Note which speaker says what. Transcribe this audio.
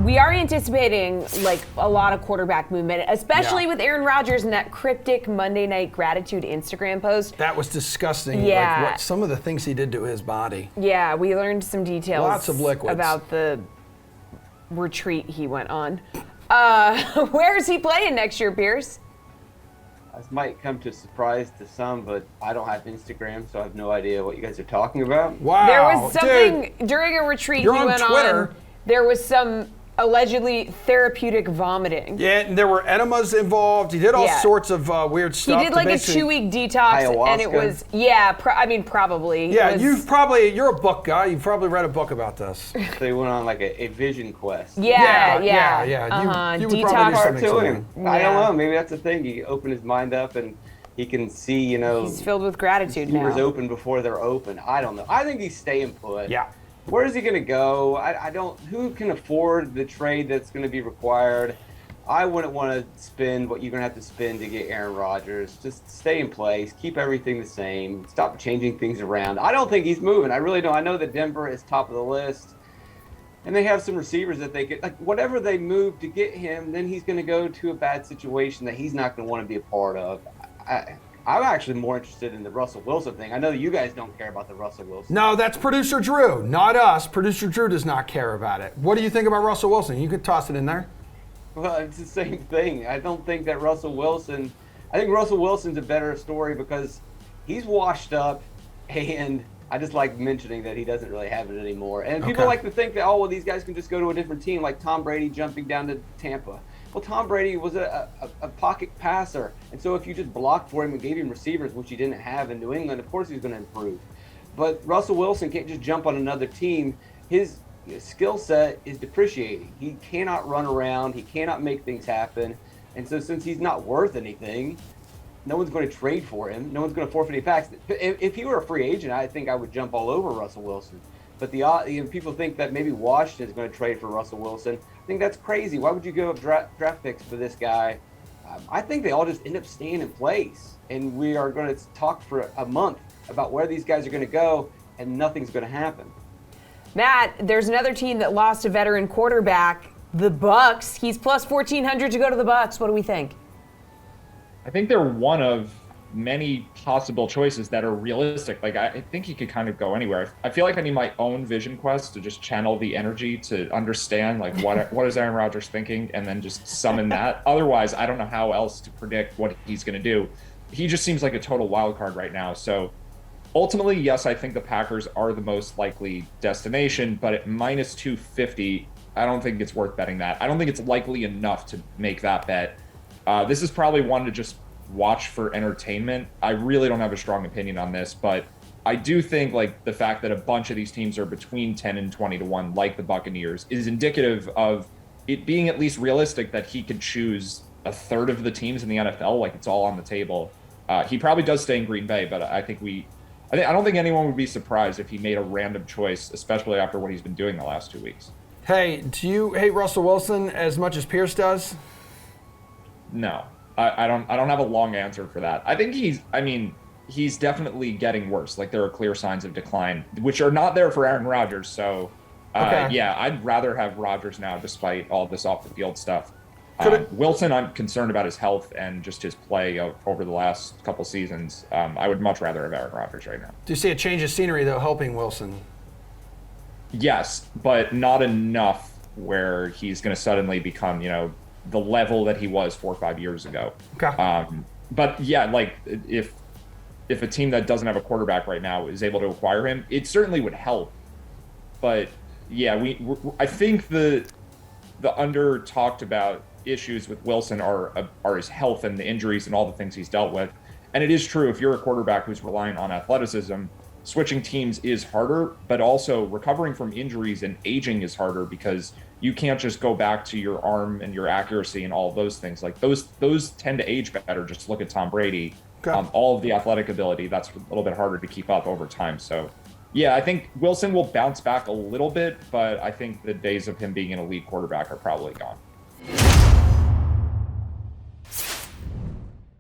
Speaker 1: we are anticipating like a lot of quarterback movement, especially with Aaron Rodgers and that cryptic Monday Night Gratitude Instagram post.
Speaker 2: That was disgusting.
Speaker 1: Yeah.
Speaker 2: Like some of the things he did to his body.
Speaker 1: Yeah, we learned some details.
Speaker 2: Lots of liquids.
Speaker 1: About the retreat he went on. Where is he playing next year, Pearce?
Speaker 3: This might come to a surprise to some, but I don't have Instagram, so I have no idea what you guys are talking about.
Speaker 2: Wow.
Speaker 1: There was something during a retreat
Speaker 2: You're
Speaker 1: he
Speaker 2: on
Speaker 1: went
Speaker 2: Twitter.
Speaker 1: on. There was some allegedly therapeutic vomiting.
Speaker 2: Yeah, and there were enemas involved. He did all sorts of weird stuff.
Speaker 1: He did like a 2-week detox,
Speaker 3: ayahuasca.
Speaker 1: and it was probably.
Speaker 2: Yeah, you're a book guy. You've probably read a book about this.
Speaker 3: So he went on like a vision quest.
Speaker 1: Yeah.
Speaker 2: You would probably do something
Speaker 3: to
Speaker 2: similar.
Speaker 3: him. I don't know. Maybe that's the thing. He opened his mind up and he can see,
Speaker 1: He's filled with gratitude now.
Speaker 3: doors open before they're open. I don't know. I think he's staying put.
Speaker 2: Yeah.
Speaker 3: Where is he going to go? I don't. Who can afford the trade that's going to be required? I wouldn't want to spend what you're going to have to spend to get Aaron Rodgers. Just stay in place. Keep everything the same. Stop changing things around. I don't think he's moving. I really don't. I know that Denver is top of the list. And they have some receivers that they could, like, whatever they move to get him, then he's going to go to a bad situation that he's not going to want to be a part of. I'm actually more interested in the Russell Wilson thing. I know you guys don't care about the Russell Wilson.
Speaker 2: No, that's producer Drew, not us. Producer Drew does not care about it. What do you think about Russell Wilson? You could toss it in there.
Speaker 3: Well, it's the same thing. I don't think that Russell Wilson. I think Russell Wilson's a better story because he's washed up, and I just like mentioning that he doesn't really have it anymore. And people like to think that, these guys can just go to a different team, like Tom Brady jumping down to Tampa. Well, Tom Brady was a pocket passer, and so if you just blocked for him and gave him receivers, which he didn't have in New England, of course he's going to improve. But Russell Wilson can't just jump on another team. His skill set is depreciating. He cannot run around. He cannot make things happen. And so since he's not worth anything, no one's going to trade for him. No one's going to forfeit any packs. If he were a free agent, I think I would jump all over Russell Wilson. But people think that maybe Washington is going to trade for Russell Wilson. I think that's crazy. Why would you give up draft picks for this guy? I think they all just end up staying in place. And we are going to talk for a month about where these guys are going to go, and nothing's going to happen.
Speaker 1: Matt, there's another team that lost a veteran quarterback, the Bucks. He's plus 1,400 to go to the Bucks. What do we think?
Speaker 4: I think they're one of many possible choices that are realistic. Like, I think he could kind of go anywhere. I feel like I need my own vision quest to just channel the energy to understand, like, what is Aaron Rodgers thinking, and then just summon that. Otherwise, I don't know how else to predict what he's going to do. He just seems like a total wild card right now. So ultimately, yes, I think the Packers are the most likely destination, but at minus 250, I don't think it's worth betting that. I don't think it's likely enough to make that bet. This is probably one to just watch for entertainment. I really don't have a strong opinion on this, but I do think like the fact that a bunch of these teams are between 10 and 20 to 1, like the Buccaneers, is indicative of it being at least realistic that he could choose a third of the teams in the NFL. Like, it's all on the table. He probably does stay in Green Bay, but I don't think anyone would be surprised if he made a random choice, especially after what he's been doing the last 2 weeks. Hey,
Speaker 2: do you hate Russell Wilson as much as Pearce does?
Speaker 4: No. I don't have a long answer for that. I think he's definitely getting worse. Like, there are clear signs of decline, which are not there for Aaron Rodgers. So, yeah, I'd rather have Rodgers now, despite all this off the field stuff. Wilson, I'm concerned about his health and just his play over the last couple seasons. I would much rather have Aaron Rodgers right now.
Speaker 2: Do you see a change of scenery, though, helping Wilson?
Speaker 4: Yes, but not enough where he's going to suddenly become, the level that he was 4 or 5 years ago.
Speaker 2: Okay.
Speaker 4: But yeah, like if a team that doesn't have a quarterback right now is able to acquire him, it certainly would help. But yeah, I think the under talked about issues with Wilson are his health and the injuries and all the things he's dealt with. And it is true, if you're a quarterback who's relying on athleticism, switching teams is harder, but also recovering from injuries and aging is harder because you can't just go back to your arm and your accuracy and all of those things. Like those tend to age better. Just look at Tom Brady. Okay. All of the athletic ability, that's a little bit harder to keep up over time. So yeah, I think Wilson will bounce back a little bit, but I think the days of him being an elite quarterback are probably gone.